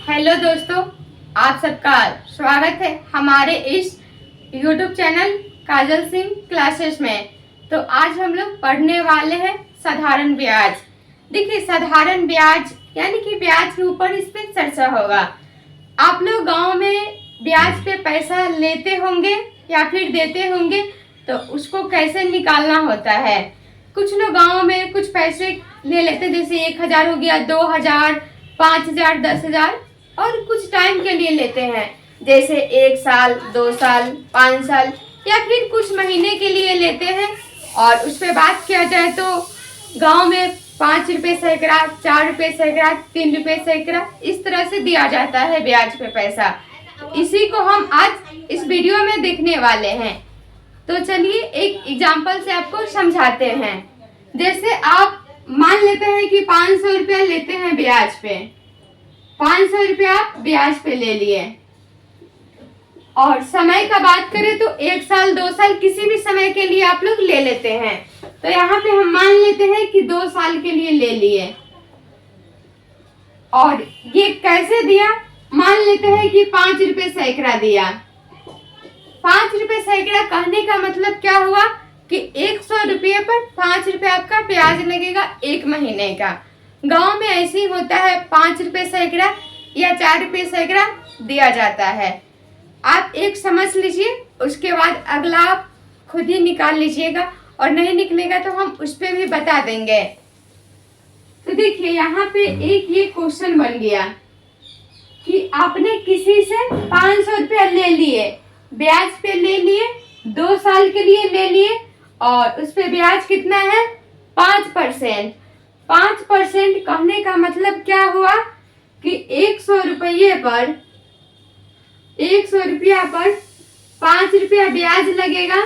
Hello दोस्तों, आप सबका स्वागत है हमारे इस YouTube चैनल काजल सिंह क्लासेस में। तो आज हम लोग पढ़ने वाले हैं साधारण ब्याज। देखिए, साधारण ब्याज यानी कि ब्याज के ऊपर इस पे चर्चा होगा। आप लोग गांव में ब्याज पे पैसा लेते होंगे या फिर देते होंगे, तो उसको कैसे निकालना होता है। कुछ लोग गांव में कुछ पैसे ले लेते, जैसे 1,000 हो गया, 2,000, 5,000, 10,000 और कुछ टाइम के लिए लेते हैं, जैसे 1 साल, 2 साल, 5 साल या फिर कुछ महीने के लिए लेते हैं। और उस पर बात किया जाए तो गांव में 5 रुपये सैकड़ा, 4 रुपये सैकड़ा, 3 रुपये सैकड़ा इस तरह से दिया जाता है ब्याज पे पैसा। इसी को हम आज इस वीडियो में देखने वाले हैं। तो चलिए एक एग्जाम्पल से आपको समझाते हैं। जैसे आप मान लेते हैं कि 500 रुपया लेते हैं ब्याज पे, 500 रुपया आप ब्याज पे ले लिए। और समय का बात करें तो 1 साल, 2 साल किसी भी समय के लिए आप लोग ले लेते हैं। तो यहाँ पे हम मान लेते हैं कि 2 साल के लिए ले लिए। और ये कैसे दिया, मान लेते हैं कि 5 रुपये सैकड़ा दिया। 5 रुपये सैकड़ा कहने का मतलब क्या हुआ कि 100 रुपये पर 5 रुपये आपका ब्याज लगेगा 1 महीने का। गांव में ऐसे ही होता है, 5 रुपये सैकड़ा या 4 रुपये सैकड़ा दिया जाता है। आप एक समझ लीजिए, उसके बाद अगला आप खुद ही निकाल लीजिएगा, और नहीं निकलेगा तो हम उस पर भी बता देंगे। तो देखिए यहाँ पे एक ये क्वेश्चन बन गया कि आपने किसी से 500 रुपया ले लिए, ब्याज पे ले लिए, 2 साल के लिए ले लिए, और उस पे ब्याज कितना है 5%। 5% कहने का मतलब क्या हुआ कि 100 रुपये पर 100 रुपया पर 5 रुपया ब्याज लगेगा।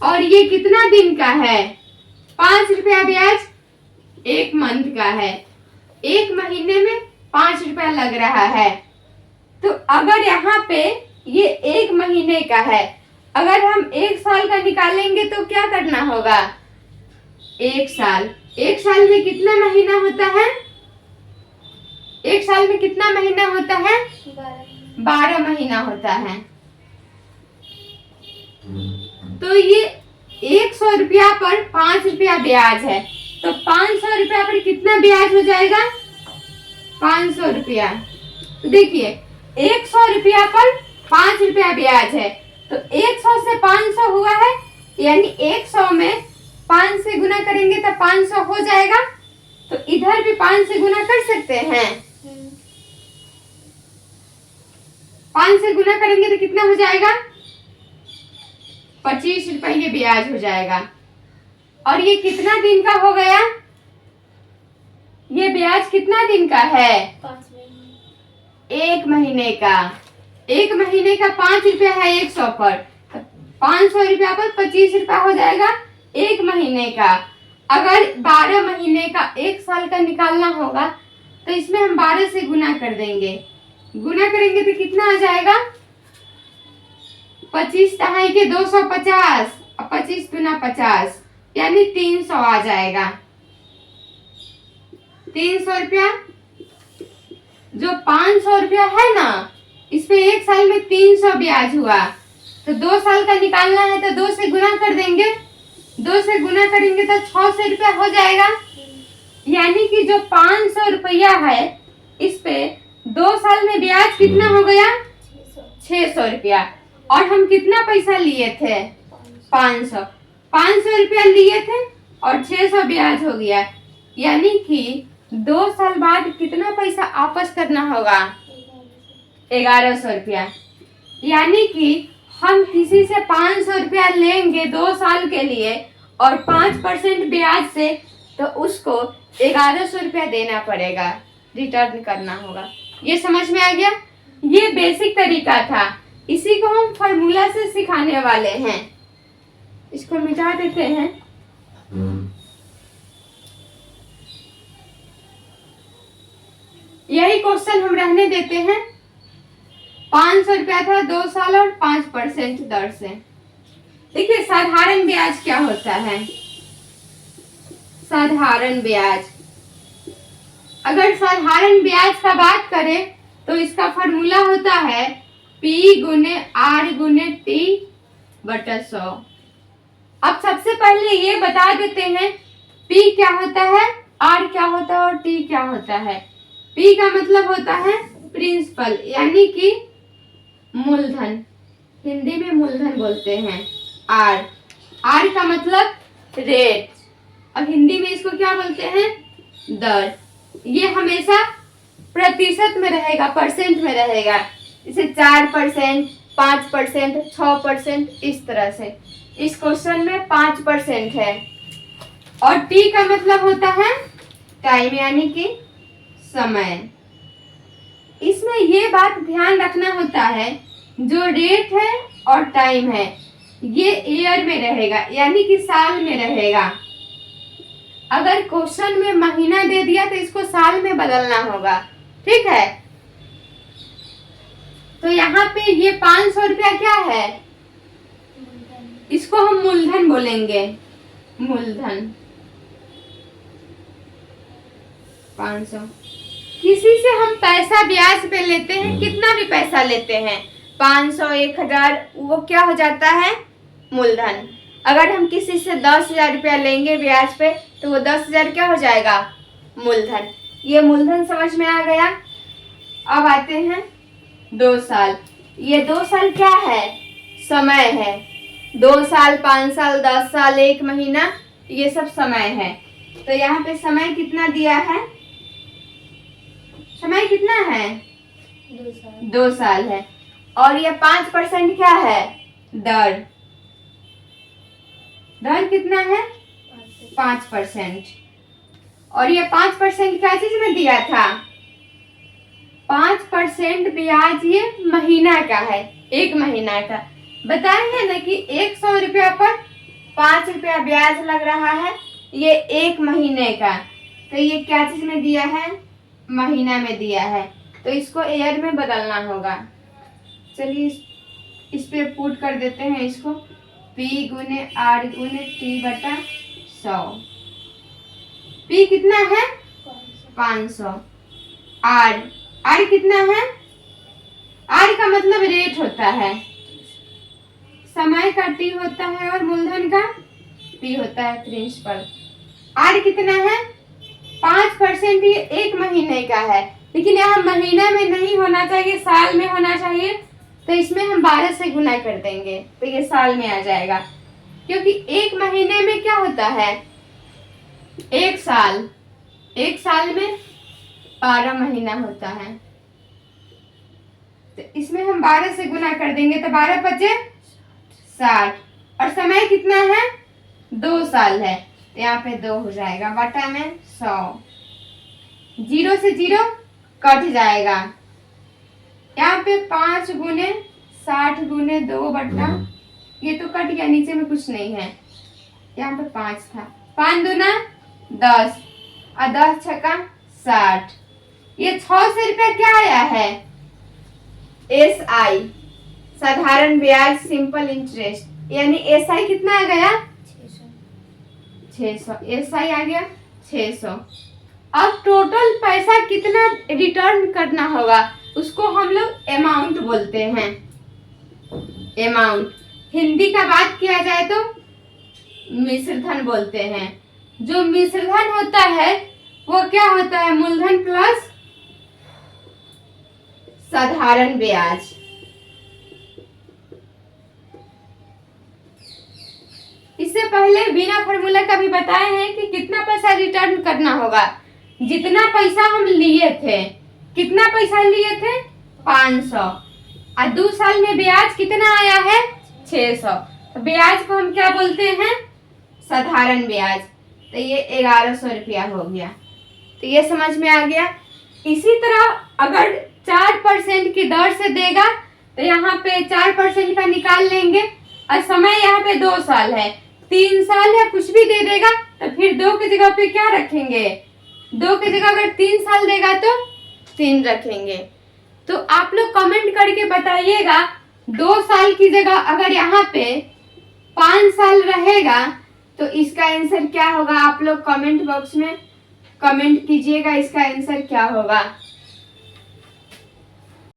और ये कितना दिन का है, 5 रुपया ब्याज 1 मंथ का है, 1 महीने में 5 रुपया लग रहा है। तो अगर यहाँ पे ये 1 महीने का है, अगर हम 1 साल का निकालेंगे तो क्या करना होगा, 1 साल में कितना महीना होता है, 1 साल में कितना महीना होता है, 12 महीना होता है। तो ये 100 रुपया पर 5 रुपया ब्याज है, तो 500 रुपया पर कितना ब्याज हो जाएगा, 500 रुपया। तो देखिए 100 रुपया पर 5 रुपया ब्याज है, तो 100 से 500 हुआ है, यानी 100 में 5 से गुना करेंगे तो 500 हो जाएगा। तो इधर भी 5 से गुना कर सकते हैं, 5 से गुना करेंगे तो कितना हो जाएगा, 25 रुपये ब्याज हो जाएगा। और ये कितना दिन का हो गया, ये ब्याज कितना दिन का है, 1 महीने का। 1 महीने का 5 रुपया है 100 पर, 500 रुपया पर 25 रुपया हो जाएगा 1 महीने का। अगर 12 महीने का 1 साल का निकालना होगा तो इसमें हम 12 से गुना कर देंगे, गुना करेंगे तो कितना आ जाएगा, 25 दहाई के 250, 25 गुना 50 यानी 300 आ जाएगा। 300 रुपया, जो 500 रुपया है ना, इस पे 1 साल में 300 ब्याज हुआ। तो 2 साल का निकालना है तो 2 से गुना कर देंगे, 2 से गुना करेंगे तो 600 रुपया हो जाएगा। यानी कि जो 500 रुपया है, इस पे 2 साल में ब्याज कितना हो गया, 600 रुपया। और हम कितना पैसा लिए थे, 500 रुपया लिए थे और 600 ब्याज हो गया। यानी कि 2 साल बाद कितना पैसा वापस करना होगा, 1100 रुपया। यानी कि हम किसी से 500 रुपया लेंगे 2 साल के लिए और 5% ब्याज से, तो उसको 1100 रुपया देना पड़ेगा, रिटर्न करना होगा। ये समझ में आ गया, ये बेसिक तरीका था, इसी को हम फॉर्मूला से सिखाने वाले हैं। इसको मिटा देते हैं। यही क्वेश्चन हम रहने देते हैं। 500 रुपया था 2 साल और 5% दर से। देखिए साधारण ब्याज क्या होता है, साधारण ब्याज अगर साधारण ब्याज का बात करें तो इसका फॉर्मूला होता है P गुने R गुने T बटा 100। अब सबसे पहले ये बता देते हैं P क्या होता है, R क्या होता है और T क्या होता है। P का मतलब होता है प्रिंसिपल यानी कि मूलधन, हिंदी में मूलधन बोलते हैं। R का मतलब रेट, अब हिंदी में इसको क्या बोलते हैं, दर। ये हमेशा प्रतिशत में रहेगा, परसेंट में रहेगा, जैसे 4%, 5%, 6%, इस तरह से। इस क्वेश्चन में 5% है। और टी का मतलब होता है टाइम यानी कि समय। इसमें ये बात ध्यान रखना होता है, जो रेट है और टाइम है ये ईयर में रहेगा यानी कि साल में रहेगा। अगर क्वेश्चन में महीना दे दिया तो इसको साल में बदलना होगा, ठीक है। तो यहाँ पे ये 500 रुपया क्या है, इसको हम मूलधन बोलेंगे, मूलधन 500। किसी से हम पैसा ब्याज पे लेते हैं, कितना भी पैसा लेते हैं, 500, 1000, वो क्या हो जाता है, मूलधन। अगर हम किसी से 10,000 रुपया लेंगे ब्याज पे तो वो 10,000 क्या हो जाएगा, मूलधन। ये मूलधन समझ में आ गया। अब आते हैं 2 साल। ये 2 साल क्या है, समय है। 2 साल, 5 साल, 10 साल, 1 महीना, ये सब समय है। तो यहाँ पे समय कितना दिया है, समय कितना है, 2 साल है। और ये 5% क्या है, दर। दर कितना है, 5%। और ये 5% क्या चीज में दिया था, 5% ब्याज ये महीना का है, 1 महीना का। बताए हैं ना कि 100 रुपया पर 5 रुपया ब्याज लग रहा है, ये 1 महीने का। तो ये क्या चीज में दिया है, महीना में दिया है। तो इसको ईयर में बदलना होगा। चलिए इस पे पुट कर देते हैं इसको, P गुने R गुने T बटा 100। P कितना है, 500। R कितना है, R का मतलब रेट होता है, समय का T होता है और मूलधन का P होता है, प्रिंसिपल। R कितना है, 5%, ये 1 महीने का है, लेकिन यहाँ महीना में नहीं होना चाहिए, साल में होना चाहिए। तो इसमें हम 12 से गुना कर देंगे तो ये साल में आ जाएगा, क्योंकि 1 महीने में क्या होता है, 1 साल। 1 साल में 12 महीना होता है। तो इसमें हम 12 से गुना कर देंगे तो 12 बचे 60। और समय कितना है, 2 साल है, तो यहाँ पे 2 हो जाएगा, बटा में 100। 0 से 0 कट जाएगा। यहाँ पे 5 गुने 60 गुने 2 बटा, ये तो कट गया, नीचे में कुछ नहीं है। यहाँ पे 5 था, 5 दूना 10 और 10 छक्का 60। ये 600 रुपया क्या आया है, SI, साधारण ब्याज, सिंपल इंटरेस्ट, यानी SI कितना आ गया, 600। SI आ गया 600। अब टोटल पैसा कितना रिटर्न करना होगा, उसको हम लोग अमाउंट बोलते हैं। अमाउंट, हिंदी का बात किया जाए तो मिश्रधन बोलते हैं। जो मिश्रधन होता है वो क्या होता है, मूलधन प्लस साधारण ब्याज। इससे पहले बिना फॉर्मूला का भी बताए हैं कि कितना पैसा रिटर्न करना होगा। जितना पैसा हम लिए थे, कितना पैसा लिए थे, 500, और 2 साल में ब्याज कितना आया है, 600। तो ब्याज को हम क्या बोलते हैं, साधारण ब्याज। तो ये 1100 रुपया हो गया। तो ये समझ में आ गया। इसी तरह अगर 4% की दर से देगा तो यहाँ पे 4% का निकाल लेंगे, और समय यहाँ पे 2 साल है, 3 साल या कुछ भी दे देगा तो फिर 2 की जगह पे क्या रखेंगे, 2 की जगह अगर 3 साल देगा तो 3 रखेंगे। तो आप लोग कमेंट करके बताइएगा, 2 साल की जगह अगर यहाँ पे 5 साल रहेगा तो इसका आंसर क्या होगा, आप लोग कमेंट बॉक्स में कमेंट कीजिएगा इसका आंसर क्या होगा।